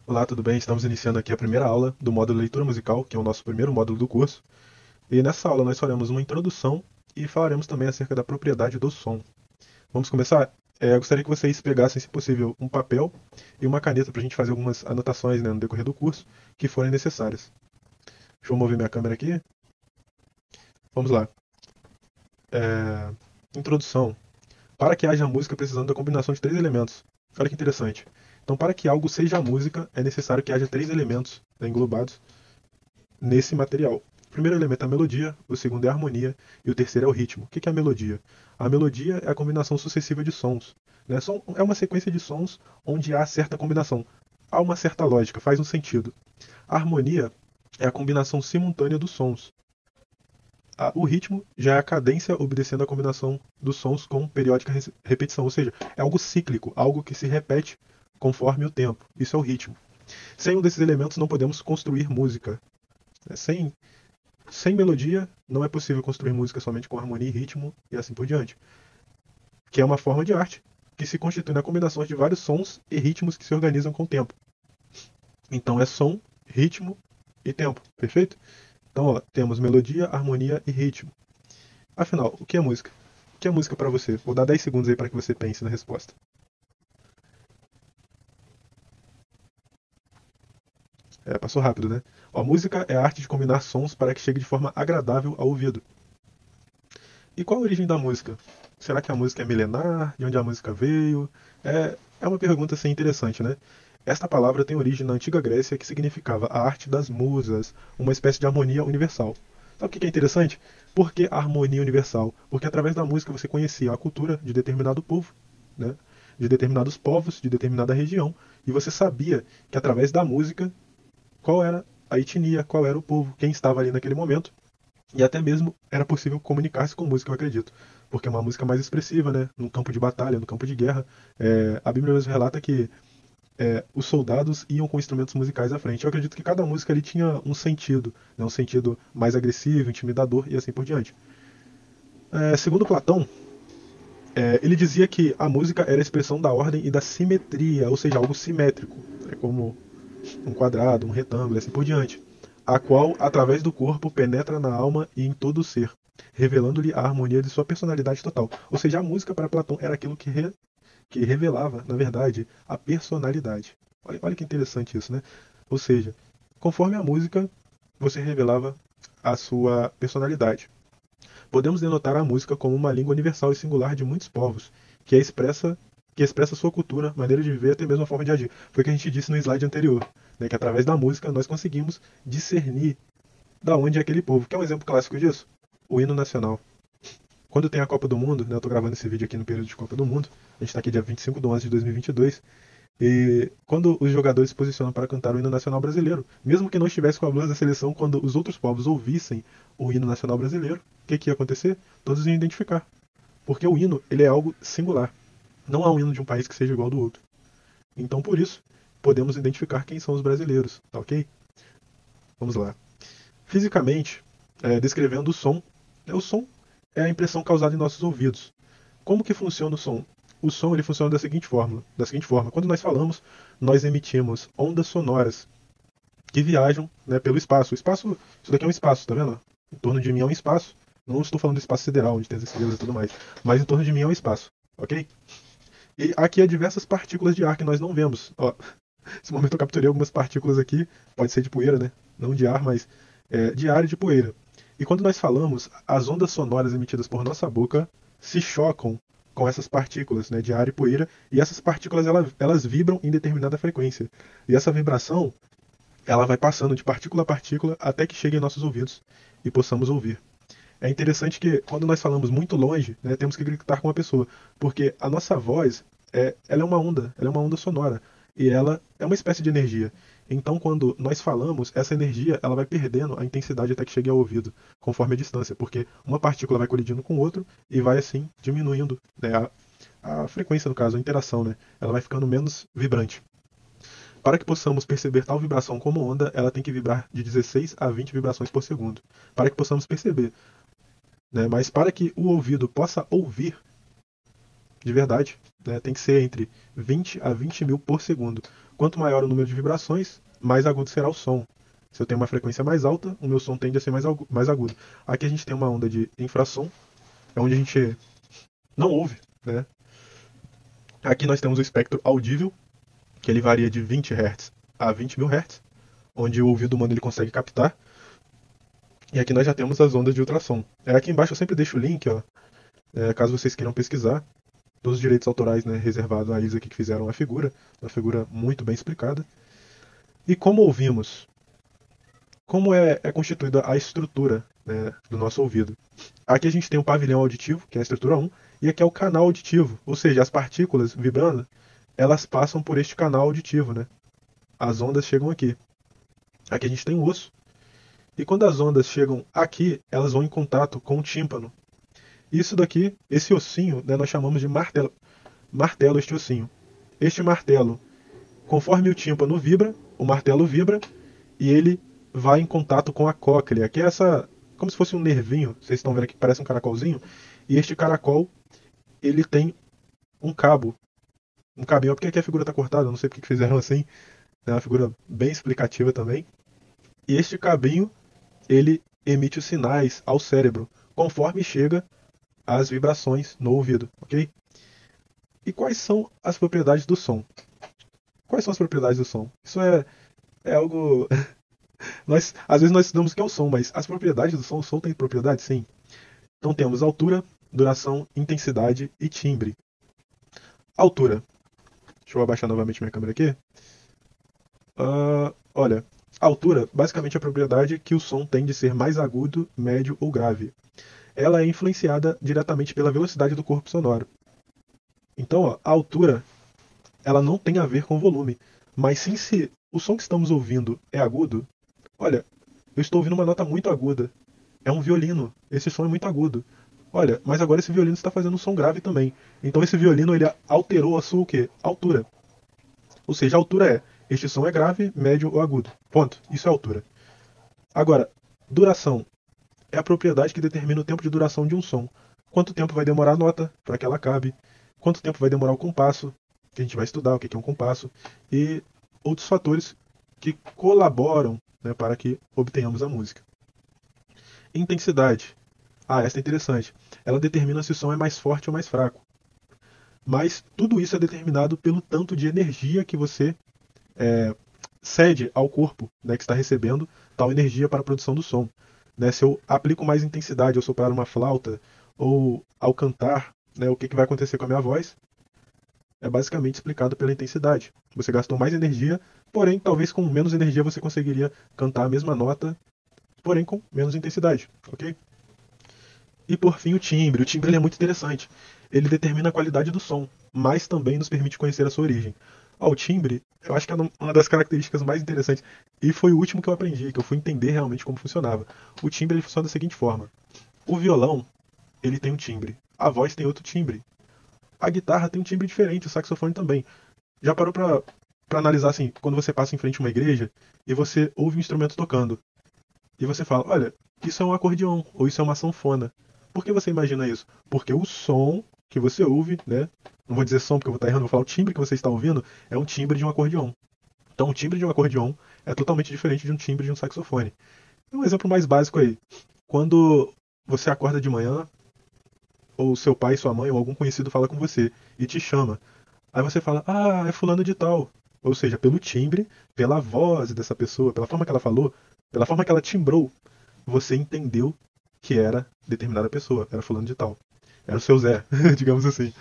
Olá, tudo bem? Estamos iniciando aqui a primeira aula do módulo Leitura Musical, que é o nosso primeiro módulo do curso. E nessa aula nós faremos uma introdução e falaremos também acerca da propriedade do som. Vamos começar? Eu gostaria que vocês pegassem, se possível, um papel e uma caneta para a gente fazer algumas anotações, né, no decorrer do curso que forem necessárias. Deixa eu mover minha câmera aqui. Vamos lá. É, Introdução. Para que haja música precisando da combinação de três elementos. Olha que interessante. Então, para que algo seja música, é necessário que haja três elementos, né, englobados nesse material. O primeiro elemento é a melodia, o segundo é a harmonia e o terceiro é o ritmo. O que é a melodia? A melodia é a combinação sucessiva de sons. Né? É uma sequência de sons onde há certa combinação. Há uma certa lógica, faz um sentido. A harmonia é a combinação simultânea dos sons. O ritmo já é a cadência obedecendo a combinação dos sons com periódica repetição, ou seja, é algo cíclico, algo que se repete conforme o tempo. Isso é o ritmo. Sem um desses elementos não podemos construir música. Sem melodia não é possível construir música somente com harmonia e ritmo e assim por diante, que é uma forma de arte que se constitui na combinação de vários sons e ritmos que se organizam com o tempo. Então é som, ritmo e tempo, perfeito? Então, temos melodia, harmonia e ritmo. Afinal, o que é música? O que é música para você? Vou dar 10 segundos aí para que você pense na resposta. Passou rápido, né? A música é a arte de combinar sons para que chegue de forma agradável ao ouvido. E qual a origem da música? Será que a música é milenar? De onde a música veio? É uma pergunta assim, interessante, né? Esta palavra tem origem na antiga Grécia, que significava a arte das musas, uma espécie de harmonia universal. Sabe o que é interessante? Por que a harmonia universal? Porque através da música você conhecia a cultura de determinado povo, né? De determinados povos, de determinada região, e você sabia que através da música qual era a etnia, qual era o povo, quem estava ali naquele momento, e até mesmo era possível comunicar-se com música, eu acredito. Porque é uma música mais expressiva, né? No campo de batalha, no campo de guerra. A Bíblia mesmo relata que os soldados iam com instrumentos musicais à frente. Eu acredito que cada música ali tinha um sentido, né? Um sentido mais agressivo, intimidador e assim por diante. Segundo Platão, ele dizia que a música era a expressão da ordem e da simetria, ou seja, algo simétrico, como um quadrado, um retângulo e assim por diante, a qual, através do corpo, penetra na alma e em todo o ser, revelando-lhe a harmonia de sua personalidade total. Ou seja, a música para Platão era aquilo que revelava, na verdade, a personalidade. Olha que interessante isso, né? Ou seja, conforme a música, você revelava a sua personalidade. Podemos denotar a música como uma língua universal e singular de muitos povos, que expressa sua cultura, maneira de viver, até mesmo a forma de agir. Foi o que a gente disse no slide anterior, né, que através da música nós conseguimos discernir da onde é aquele povo. Quer um exemplo clássico disso? O hino nacional. Quando tem a Copa do Mundo, né, eu estou gravando esse vídeo aqui no período de Copa do Mundo, a gente está aqui dia 25 de 11 de 2022, e quando os jogadores se posicionam para cantar o hino nacional brasileiro, mesmo que não estivesse com a blusa da seleção, quando os outros povos ouvissem o hino nacional brasileiro, o que ia acontecer? Todos iam identificar. Porque o hino ele é algo singular. Não há um hino de um país que seja igual ao do outro. Então, por isso, podemos identificar quem são os brasileiros, tá ok? Vamos lá. Fisicamente, descrevendo o som é a impressão causada em nossos ouvidos. Como que funciona o som? O som ele funciona da seguinte forma. Quando nós falamos, nós emitimos ondas sonoras que viajam, né, pelo espaço. Isso daqui é um espaço, tá vendo? Em torno de mim é um espaço. Não estou falando do espaço sideral, onde tem as estrelas e tudo mais. Mas em torno de mim é um espaço, ok? E aqui há diversas partículas de ar que nós não vemos. Ó, nesse momento eu capturei algumas partículas aqui, pode ser de poeira, né? Não de ar, mas de ar e de poeira. E quando nós falamos, as ondas sonoras emitidas por nossa boca se chocam com essas partículas, né, de ar e poeira, e essas partículas elas vibram em determinada frequência. E essa vibração ela vai passando de partícula a partícula até que chegue em nossos ouvidos e possamos ouvir. É interessante que quando nós falamos muito longe, né, temos que gritar com a pessoa, porque a nossa voz ela é uma onda sonora e ela é uma espécie de energia. Então, quando nós falamos, essa energia ela vai perdendo a intensidade até que chegue ao ouvido, conforme a distância, porque uma partícula vai colidindo com outra e vai assim diminuindo, né, a frequência, no caso, a interação, né, ela vai ficando menos vibrante. Para que possamos perceber tal vibração como onda, ela tem que vibrar de 16 a 20 vibrações por segundo. Para que possamos perceber, né? Mas para que o ouvido possa ouvir de verdade, né, tem que ser entre 20 a 20 mil por segundo. Quanto maior o número de vibrações, mais agudo será o som. Se eu tenho uma frequência mais alta, o meu som tende a ser mais agudo. Aqui a gente tem uma onda de infrassom, é onde a gente não ouve, né? Aqui nós temos o espectro audível, que ele varia de 20 Hz a 20.000 Hz, onde o ouvido humano ele consegue captar. E aqui nós já temos as ondas de ultrassom. Aqui embaixo eu sempre deixo o link, ó, caso vocês queiram pesquisar, dos direitos autorais, né, reservados a eles aqui que fizeram a figura, uma figura muito bem explicada. E como ouvimos? Como é constituída a estrutura, né, do nosso ouvido? Aqui a gente tem o pavilhão auditivo, que é a estrutura 1, e aqui é o canal auditivo, ou seja, as partículas vibrando, elas passam por este canal auditivo, né? As ondas chegam aqui. Aqui a gente tem o osso, e quando as ondas chegam aqui, elas vão em contato com o tímpano. Isso daqui, esse ossinho, né, nós chamamos de martelo, este ossinho. Este martelo, conforme o tímpano vibra, o martelo vibra e ele vai em contato com a cóclea, que é essa, como se fosse um nervinho, vocês estão vendo aqui que parece um caracolzinho, e este caracol, ele tem um cabo, um cabinho, porque aqui a figura está cortada, não sei porque que fizeram assim, é uma figura bem explicativa também, e este cabinho, ele emite os sinais ao cérebro, conforme chega as vibrações no ouvido, ok? E quais são as propriedades do som? Quais são as propriedades do som? Isso é algo. Às vezes nós estudamos o que é o som, mas as propriedades do som, o som tem propriedades? Sim. Então temos altura, duração, intensidade e timbre. Altura. Deixa eu abaixar novamente minha câmera aqui. Olha, altura basicamente é a propriedade que o som tem de ser mais agudo, médio ou grave. Ela é influenciada diretamente pela velocidade do corpo sonoro. Então, ó, a altura ela não tem a ver com volume, mas sim se o som que estamos ouvindo é agudo. Olha, eu estou ouvindo uma nota muito aguda. É um violino. Esse som é muito agudo. Olha, mas agora esse violino está fazendo um som grave também. Então esse violino ele alterou a sua o quê? Altura. Ou seja, a altura é este som é grave, médio ou agudo. Ponto. Isso é altura. Agora, duração é a propriedade que determina o tempo de duração de um som. Quanto tempo vai demorar a nota para que ela acabe? Quanto tempo vai demorar o compasso? Que a gente vai estudar o que é um compasso. E outros fatores que colaboram, né, para que obtenhamos a música. Intensidade. Essa é interessante. Ela determina se o som é mais forte ou mais fraco. Mas tudo isso é determinado pelo tanto de energia que você cede ao corpo, né, que está recebendo tal energia para a produção do som. Né, se eu aplico mais intensidade ao soprar uma flauta ou ao cantar, né, o que vai acontecer com a minha voz? É basicamente explicado pela intensidade. Você gastou mais energia, porém, talvez com menos energia você conseguiria cantar a mesma nota, porém com menos intensidade, ok? E por fim o timbre. O timbre ele é muito interessante. Ele determina a qualidade do som, mas também nos permite conhecer a sua origem. O timbre, eu acho que é uma das características mais interessantes, e foi o último que eu aprendi, que eu fui entender realmente como funcionava. O timbre ele funciona da seguinte forma. O violão, ele tem um timbre. A voz tem outro timbre. A guitarra tem um timbre diferente, o saxofone também. Já parou pra analisar assim, quando você passa em frente a uma igreja e você ouve um instrumento tocando, e você fala, olha, isso é um acordeão, ou isso é uma sanfona. Por que você imagina isso? Porque o som que você ouve, né? Não vou dizer som porque eu vou estar errando, vou falar o timbre que você está ouvindo é um timbre de um acordeão. Então o timbre de um acordeão é totalmente diferente de um timbre de um saxofone. Um exemplo mais básico aí. Quando você acorda de manhã, ou seu pai, sua mãe, ou algum conhecido fala com você e te chama. Aí você fala, é fulano de tal. Ou seja, pelo timbre, pela voz dessa pessoa, pela forma que ela falou, pela forma que ela timbrou, você entendeu que era determinada pessoa, era fulano de tal. Era o seu Zé, digamos assim.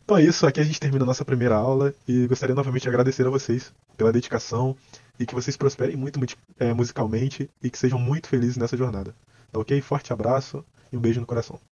Então é isso, aqui a gente termina a nossa primeira aula e gostaria novamente de agradecer a vocês pela dedicação e que vocês prosperem muito musicalmente e que sejam muito felizes nessa jornada. Tá ok? Forte abraço e um beijo no coração.